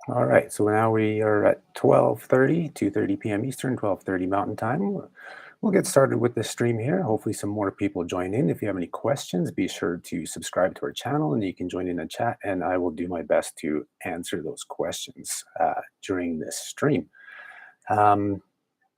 All right, so now we are at 12:30, 2:30 p.m. Eastern, 12:30 Mountain Time. We'll get started with this stream here. Hopefully some more people join in. If you have any questions, be sure to subscribe to our channel and you can join in the chat and I will do my best to answer those questions during this stream. Um,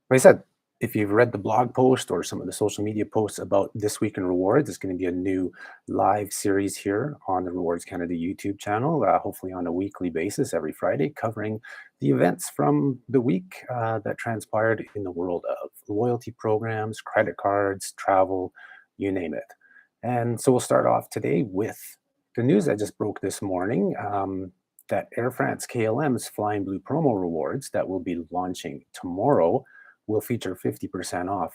like I said, if you've read the blog post or some of the social media posts about This Week in Rewards, it's going to be a new live series here on the Rewards Canada YouTube channel, hopefully on a weekly basis every Friday, covering the events from the week that transpired in the world of loyalty programs, credit cards, travel, you name it. And so we'll start off today with the news that just broke this morning. That Air France KLM's Flying Blue promo rewards that will be launching tomorrow will feature 50% off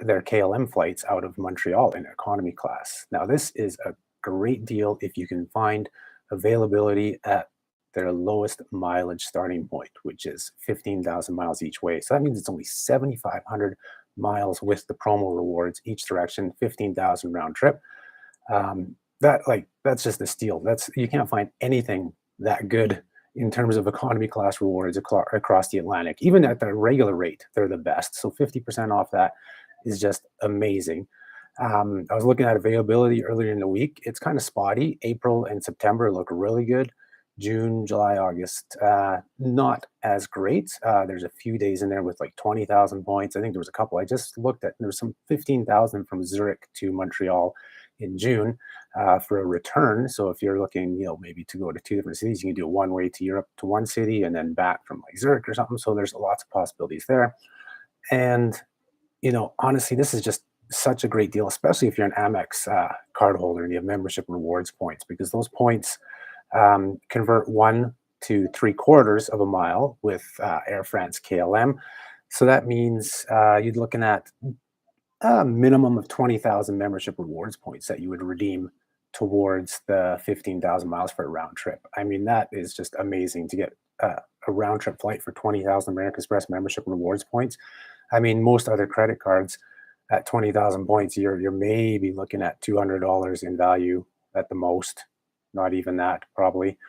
their KLM flights out of Montreal in economy class. Now, this is a great deal if you can find availability at their lowest mileage starting point, which is 15,000 miles each way. So that means it's only 7,500 miles with the promo rewards each direction, 15,000 round trip. That's just a steal. That's you can't find anything that good in terms of economy class rewards across the Atlantic. Even at the regular rate, they're the best. So 50% off that is just amazing. I was looking at availability earlier in the week. It's kind of spotty. April and September look really good. June, July, August, not as great. There's a few days in there with like 20,000 points. I think there was a couple. I just looked at, there was some 15,000 from Zurich to Montreal in June for a return. So if you're looking, maybe to go to two different cities, you can do a one way to Europe to one city and then back from like Zurich or something. So there's lots of possibilities there. And, honestly, this is just such a great deal, especially if you're an Amex card holder and you have membership rewards points, because those points convert 1 to 3/4 of a mile with Air France KLM. So that means you're looking at a minimum of 20,000 membership rewards points that you would redeem towards the 15,000 miles for a round trip. I mean, that is just amazing to get a round trip flight for 20,000 American Express membership rewards points. I mean, most other credit cards at 20,000 points, you're maybe looking at $200 in value at the most, not even that probably.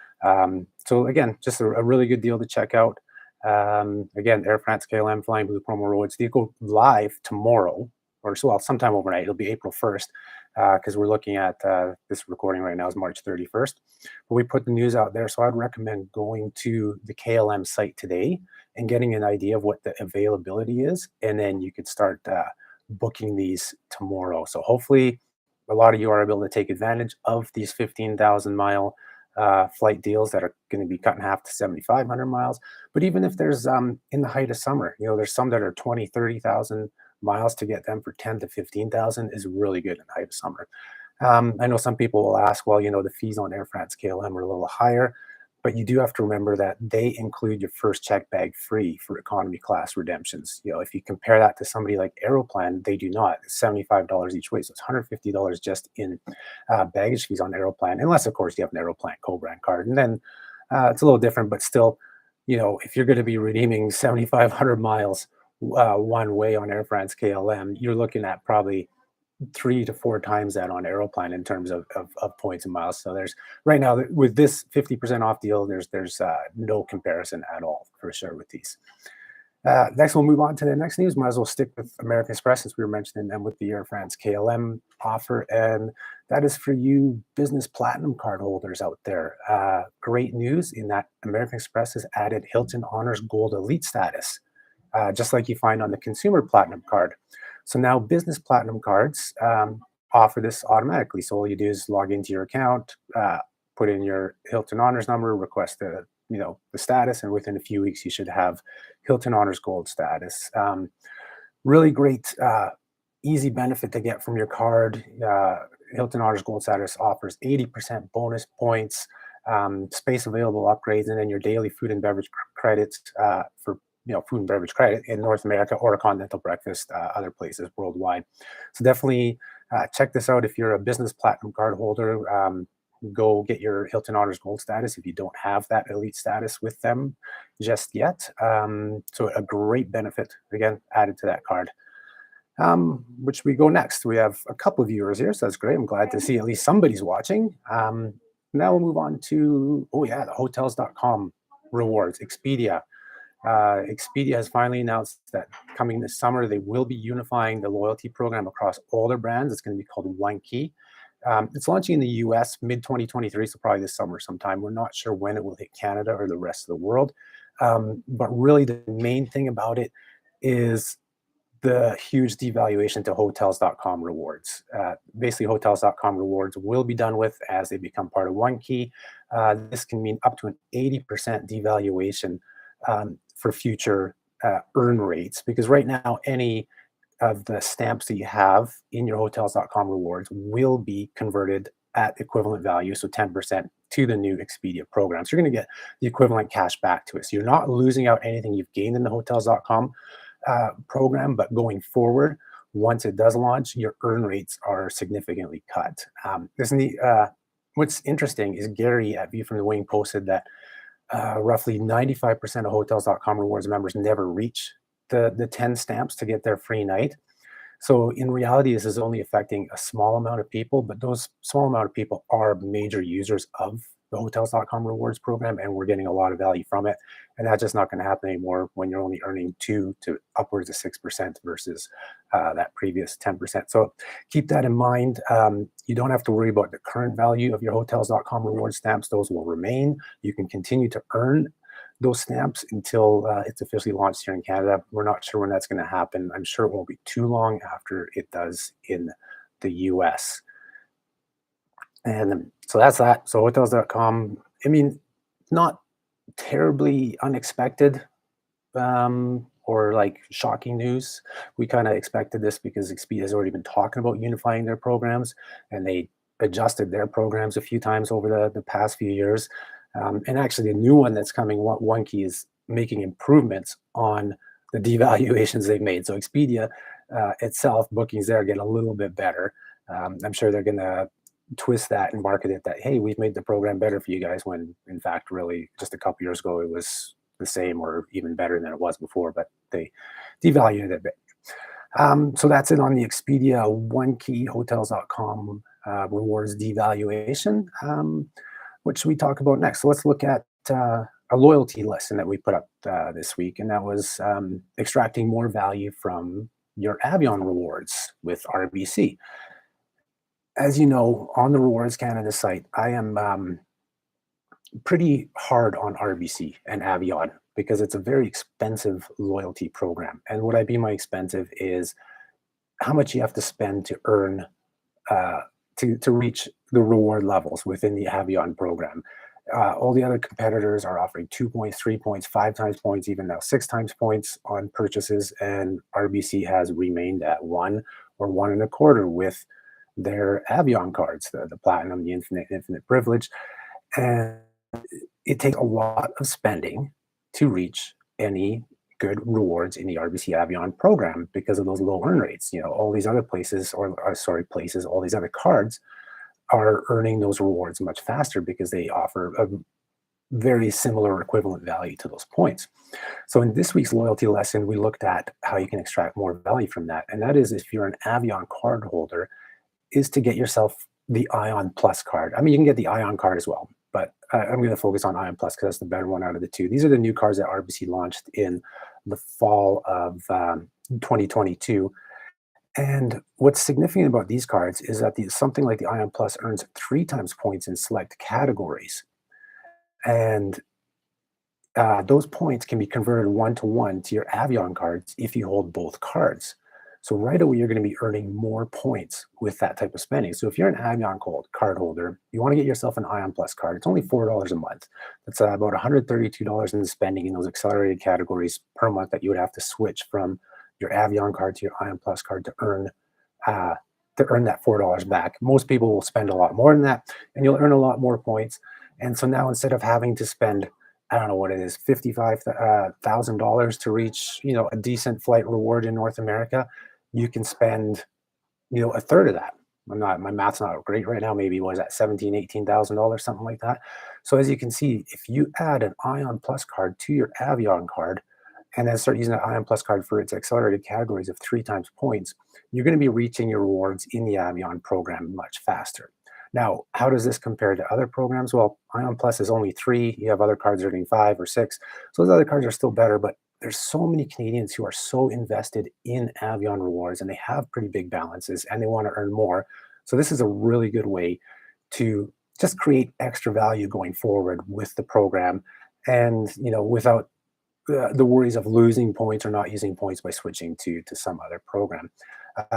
So again, just a really good deal to check out. Again, Air France KLM Flying Blue promo rewards. They go live tomorrow, or so, well, sometime overnight. It'll be April 1st, because we're looking at this recording right now is March 31st. But we put the news out there, so I'd recommend going to the KLM site today and getting an idea of what the availability is, and then you could start booking these tomorrow. So hopefully a lot of you are able to take advantage of these 15,000 mile flight deals that are going to be cut in half to 7,500 miles. But even if there's in the height of summer, there's some that are 20, 30,000 miles, to get them for 10 to 15,000 is really good in the height of summer. I know some people will ask, well, the fees on Air France KLM are a little higher, but you do have to remember that they include your first check bag free for economy class redemptions. If you compare that to somebody like Aeroplan, they do not. It's $75 each way, so it's $150 just in baggage fees on Aeroplan, unless of course you have an Aeroplan co-brand card, and then it's a little different. But still, if you're going to be redeeming 7,500 miles one way on Air France KLM, you're looking at probably 3 to 4 times that on Aeroplan in terms of points and miles. So there's right now with this 50% off deal, there's no comparison at all for sure with these. Next, we'll move on to the next news. Might as well stick with American Express since we were mentioning them with the Air France KLM offer, and that is for you business platinum card holders out there. Great news in that American Express has added Hilton Honors Gold Elite status, just like you find on the consumer platinum card. So now business platinum cards offer this automatically. So all you do is log into your account, put in your Hilton Honors number, request the status, and within a few weeks you should have Hilton Honors Gold status. Really great, easy benefit to get from your card. Hilton Honors Gold status offers 80% bonus points, space available upgrades, and then your daily food and beverage credits for food and beverage credit in North America or a continental breakfast other places worldwide. So definitely check this out if you're a business platinum card holder. Go get your Hilton Honors Gold status if you don't have that elite status with them just yet. So a great benefit, again, added to that card. Which we go next. We have a couple of viewers here, so that's great. I'm glad to see at least somebody's watching. Now we'll move on to, oh yeah, the hotels.com rewards, Expedia. Expedia has finally announced that coming this summer, they will be unifying the loyalty program across all their brands. It's going to be called One Key. It's launching in the US mid 2023, so probably this summer sometime. We're not sure when it will hit Canada or the rest of the world. But really, the main thing about it is the huge devaluation to hotels.com rewards. Basically, hotels.com rewards will be done with as they become part of One Key. This can mean up to an 80% devaluation for future earn rates, because right now, any of the stamps that you have in your hotels.com rewards will be converted at equivalent value, so 10% to the new Expedia program. So you're going to get the equivalent cash back to it. So you're not losing out anything you've gained in the hotels.com program, but going forward, once it does launch, your earn rates are significantly cut. What's interesting is Gary at View from the Wing posted that roughly 95% of hotels.com rewards members never reach the 10 stamps to get their free night. So in reality, this is only affecting a small amount of people, but those small amount of people are major users of the hotels.com rewards program, and we're getting a lot of value from it. And that's just not going to happen anymore when you're only earning 2 to upwards of 6% versus that previous 10%. So keep that in mind. You don't have to worry about the current value of your hotels.com reward stamps. Those will remain. You can continue to earn those stamps until it's officially launched here in Canada. We're not sure when that's going to happen. I'm sure it won't be too long after it does in the US. And so that's that. So hotels.com, I mean, not terribly unexpected or like shocking news. We kind of expected this because Expedia has already been talking about unifying their programs, and they adjusted their programs a few times over the past few years. And actually, the new one that's coming, One Key, is making improvements on the devaluations they've made. So Expedia itself, bookings there get a little bit better. I'm sure they're going to twist that and market it that, hey, we've made the program better for you guys, when in fact, really, just a couple years ago, it was the same or even better than it was before, but they devalued it a bit. So that's it on the Expedia One Key hotels.com rewards devaluation. What should we talk about next? So let's look at a loyalty lesson that we put up this week, and that was extracting more value from your Avion rewards with RBC. As you know, on the Rewards Canada site, I am pretty hard on RBC and Avion because it's a very expensive loyalty program. And what I mean by expensive is how much you have to spend to earn to reach the reward levels within the Avion program. All the other competitors are offering 2 points, 3 points, 5 times points, even now 6 times points on purchases, and RBC has remained at 1 or 1.25 with their Avion cards, the Platinum, the Infinite Privilege. And it takes a lot of spending to reach any good rewards in the RBC Avion program because of those low earn rates. You know, all these other places, all these other cards are earning those rewards much faster because they offer a very similar equivalent value to those points. So in this week's loyalty lesson, we looked at how you can extract more value from that. And that is, if you're an Avion card holder, is to get yourself the Ion Plus card. I mean, you can get the Ion card as well, but I'm going to focus on Ion Plus because that's the better one out of the two. These are the new cards that RBC launched in the fall of 2022. And what's significant about these cards is that something like the Ion Plus earns 3 times points in select categories. And those points can be converted 1-to-1 to your Avion cards if you hold both cards. So right away, you're going to be earning more points with that type of spending. So if you're an Avion card holder, you want to get yourself an Ion Plus card. It's only $4 a month. That's about $132 in spending in those accelerated categories per month that you would have to switch from your Avion card to your Ion Plus card to earn that $4 back. Most people will spend a lot more than that, and you'll earn a lot more points. And so now, instead of having to spend, I don't know what it is, $55,000 to reach, a decent flight reward in North America, you can spend, a third of that. My math's not great right now. Maybe what is that, $17,000, $18,000, something like that. So as you can see, if you add an Ion Plus card to your Avion card, and then start using that Ion Plus card for its accelerated categories of 3 times points, you're going to be reaching your rewards in the Avion program much faster. Now, how does this compare to other programs? Well, Ion Plus is only 3. You have other cards earning 5 or 6. So those other cards are still better, but there's so many Canadians who are so invested in Avion Rewards, and they have pretty big balances and they want to earn more. So this is a really good way to just create extra value going forward with the program, and without the worries of losing points or not using points by switching to some other program.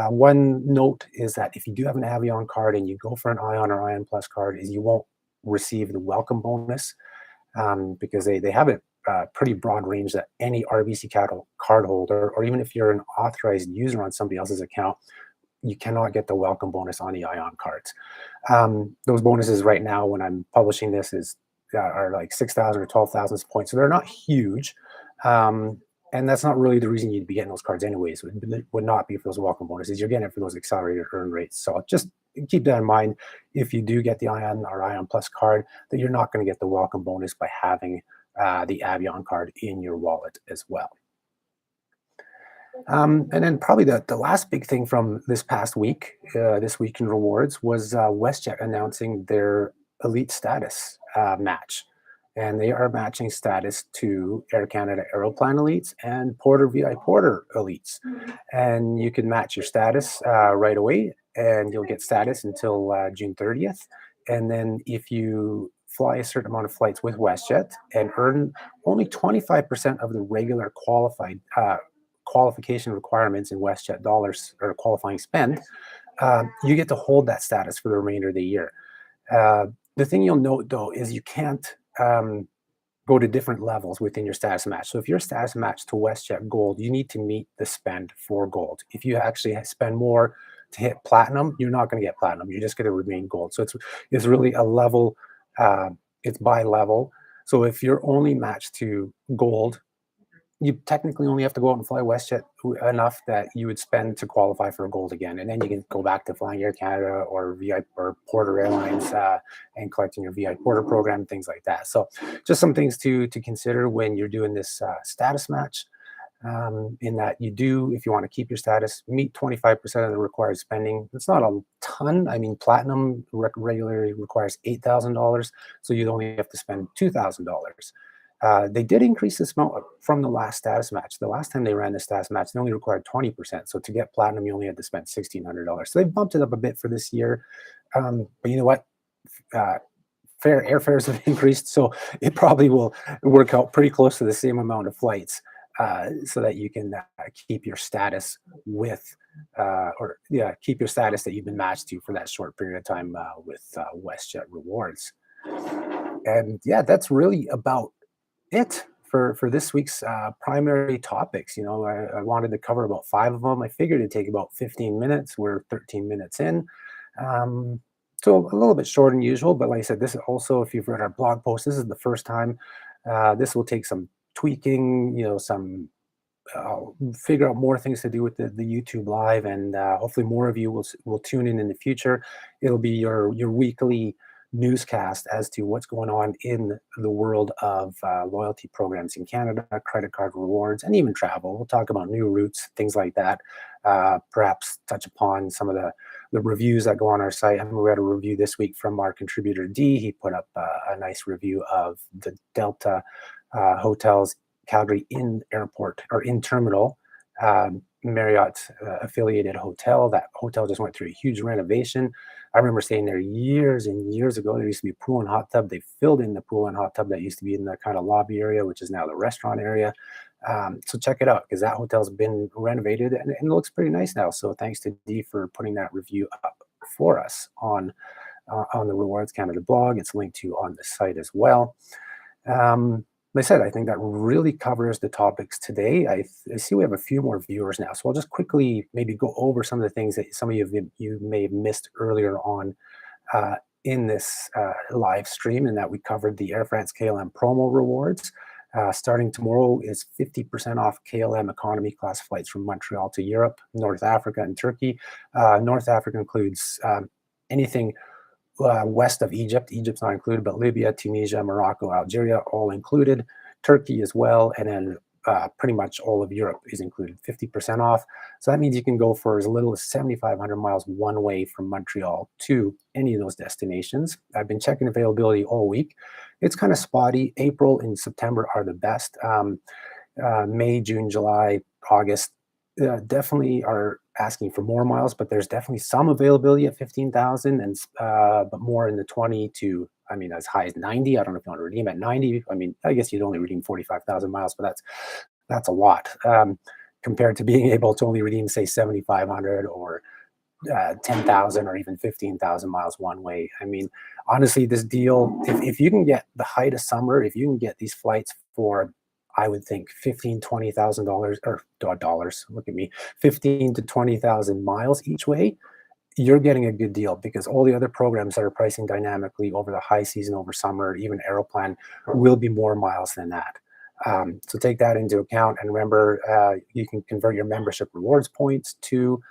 One note is that if you do have an Avion card and you go for an Ion or Ion Plus card, is you won't receive the welcome bonus, because they have a pretty broad range that any RBC Capital card holder, or even if you're an authorized user on somebody else's account, you cannot get the welcome bonus on the Ion cards. Those bonuses right now, when I'm publishing this, are like 6,000 or 12,000 points, so they're not huge. And that's not really the reason you'd be getting those cards anyways. It would not be for those welcome bonuses. You're getting it for those accelerated earn rates. So just keep that in mind. If you do get the Ion or Ion Plus card, that you're not going to get the welcome bonus by having the Avion card in your wallet as well. And then probably the last big thing from this past week, this week in rewards, was WestJet announcing their elite status match. And they are matching status to Air Canada Aeroplan Elites and Porter VI Porter Elites. And you can match your status right away, and you'll get status until June 30th. And then if you fly a certain amount of flights with WestJet and earn only 25% of the regular qualification requirements in WestJet dollars or qualifying spend, you get to hold that status for the remainder of the year. The thing you'll note, though, is you can't go to different levels within your status match. So if you're status matched to WestJet Gold, you need to meet the spend for Gold. If you actually spend more to hit Platinum, you're not going to get Platinum. You're just going to remain Gold. So it's really a level. It's by level. So if you're only matched to Gold, you technically only have to go out and fly WestJet enough that you would spend to qualify for Gold again, and then you can go back to flying Air Canada or VI or Porter Airlines and collecting your VI Porter program, things like that. So just some things to consider when you're doing this status match, in that you do, if you want to keep your status, meet 25% of the required spending. It's not a ton. I mean, Platinum regularly requires $8,000, so you'd only have to spend $2,000. They did increase this amount from the last status match. The last time they ran the status match, they only required 20%. So to get Platinum, you only had to spend $1,600. So they bumped it up a bit for this year. But you know what? Airfares have increased, so it probably will work out pretty close to the same amount of flights, so that you can keep your status keep your status that you've been matched to for that short period of time with WestJet Rewards. And yeah, that's really about it for this week's primary topics. I wanted to cover about 5 of them. I figured it'd take about 15 minutes. We're 13 minutes in. So a little bit shorter than usual, but like I said, this is also, if you've read our blog post, this is the first time. This will take some tweaking, I'll figure out more things to do with the YouTube live, and hopefully more of you will tune in the future. It'll be your weekly newscast as to what's going on in the world of loyalty programs in Canada, credit card rewards, and even travel. We'll talk about new routes, things like that. Perhaps touch upon some of the reviews that go on our site. We had a review this week from our contributor D. He put up a nice review of the Delta hotels, Calgary in airport or in terminal, Marriott affiliated hotel. That hotel just went through a huge renovation. I remember staying there years and years ago. There used to be a pool and hot tub. They filled in the pool and hot tub that used to be in the kind of lobby area, which is now the restaurant area. So check it out, because that hotel's been renovated and it looks pretty nice now. So thanks to Dee for putting that review up for us on the Rewards Canada blog. It's linked to on the site as well. Like I said, I think that really covers the topics today. I see we have a few more viewers now, so I'll just quickly maybe go over some of the things that some of you may have missed earlier on in this live stream, and that we covered the Air France KLM promo rewards. Starting tomorrow is 50% off KLM economy class flights from Montreal to Europe, North Africa, and Turkey. North Africa includes anything west of Egypt. Egypt's not included, but Libya, Tunisia, Morocco, Algeria, all included. Turkey as well, and then pretty much all of Europe is included, 50% off. So that means you can go for as little as 7,500 miles one way from Montreal to any of those destinations. I've been checking availability all week. It's kind of spotty. April and September are the best. May, June, July, August definitely are asking for more miles, but there's definitely some availability at 15,000 and but more in the 20 to, I mean, as high as 90. I don't know if you want to redeem at 90. I mean, I guess you'd only redeem 45,000 miles, but that's a lot compared to being able to only redeem, say, 7,500 or 10,000 or even 15,000 miles one way. I mean, honestly, this deal, if you can get the height of summer, if you can get these flights for, I would think $15,000, $20,000 or dollars, look at me, 15 to 20,000 miles each way, you're getting a good deal, because all the other programs that are pricing dynamically over the high season, over summer, even Aeroplan, will be more miles than that. So take that into account. And remember, you can convert your membership rewards points to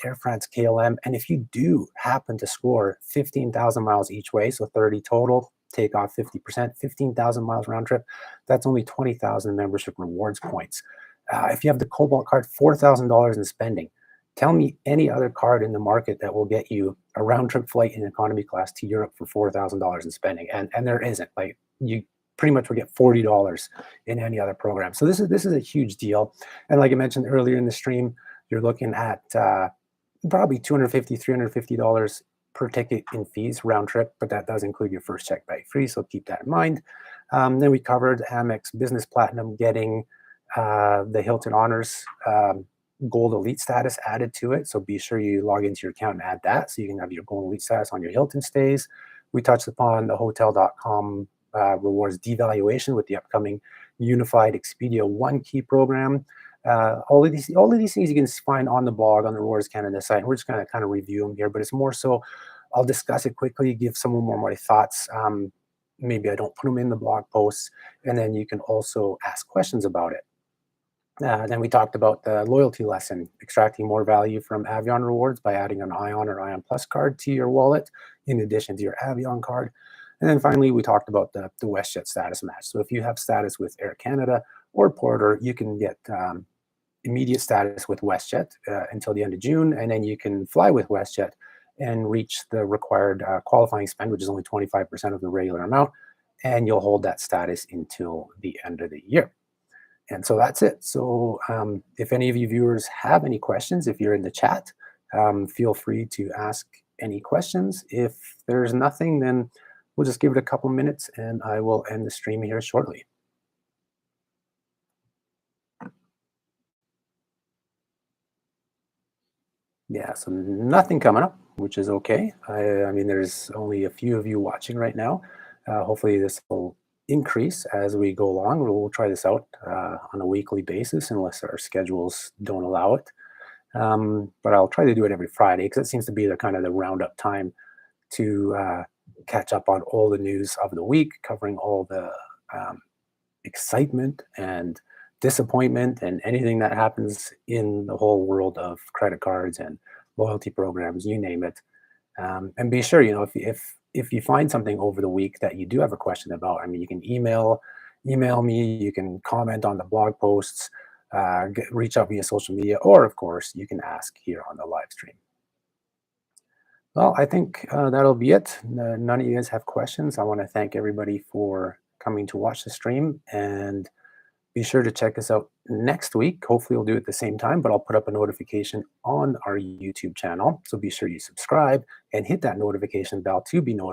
Air France KLM. And if you do happen to score 15,000 miles each way, so 30 total, take off 50%, 15,000 miles round trip, that's only 20,000 membership rewards points. If you have the Cobalt card, $4,000 in spending. Tell me any other card in the market that will get you a round trip flight in economy class to Europe for $4,000 in spending. And there isn't. Like, you pretty much will get $40 in any other program. So this is a huge deal. And like I mentioned earlier in the stream, you're looking at probably $250, $350 per ticket in fees round trip, but that does include your first check bag free, so keep that in mind. Then we covered Amex Business Platinum getting the Hilton Honors Gold Elite status added to it, so be sure you log into your account and add that so you can have your Gold Elite status on your Hilton stays. We touched upon the Hotel.com rewards devaluation with the upcoming unified Expedia One Key program. All of these things you can find on the blog on the Rewards Canada site. We're just going to kind of review them here, but it's more so I'll discuss it quickly, give someone more my thoughts. Maybe I don't put them in the blog posts, and then you can also ask questions about it. Then we talked about the loyalty lesson, extracting more value from Avion Rewards by adding an Ion or Ion Plus card to your wallet in addition to your Avion card. And then finally, we talked about the WestJet status match. So if you have status with Air Canada or Porter, you can get immediate status with WestJet until the end of June, and then you can fly with WestJet and reach the required qualifying spend, which is only 25% of the regular amount, and you'll hold that status until the end of the year. And so that's it. So if any of you viewers have any questions, if you're in the chat, feel free to ask any questions. If there's nothing, then we'll just give it a couple minutes and I will end the stream here shortly. Yeah, so nothing coming up, which is okay. I mean, there's only a few of you watching right now. Hopefully this will increase as we go along. We'll try this out on a weekly basis unless our schedules don't allow it. But I'll try to do it every Friday because it seems to be the kind of the roundup time to catch up on all the news of the week, covering all the excitement and disappointment and anything that happens in the whole world of credit cards and loyalty programs, you name it. And be sure, you know, if you find something over the week that you do have a question about, I mean, you can email me, you can comment on the blog posts, reach out via social media, or of course, you can ask here on the live stream. Well, I think that'll be it. None of you guys have questions. I want to thank everybody for coming to watch the stream, and be sure to check us out next week. Hopefully we'll do it at the same time, but I'll put up a notification on our YouTube channel. So be sure you subscribe and hit that notification bell to be notified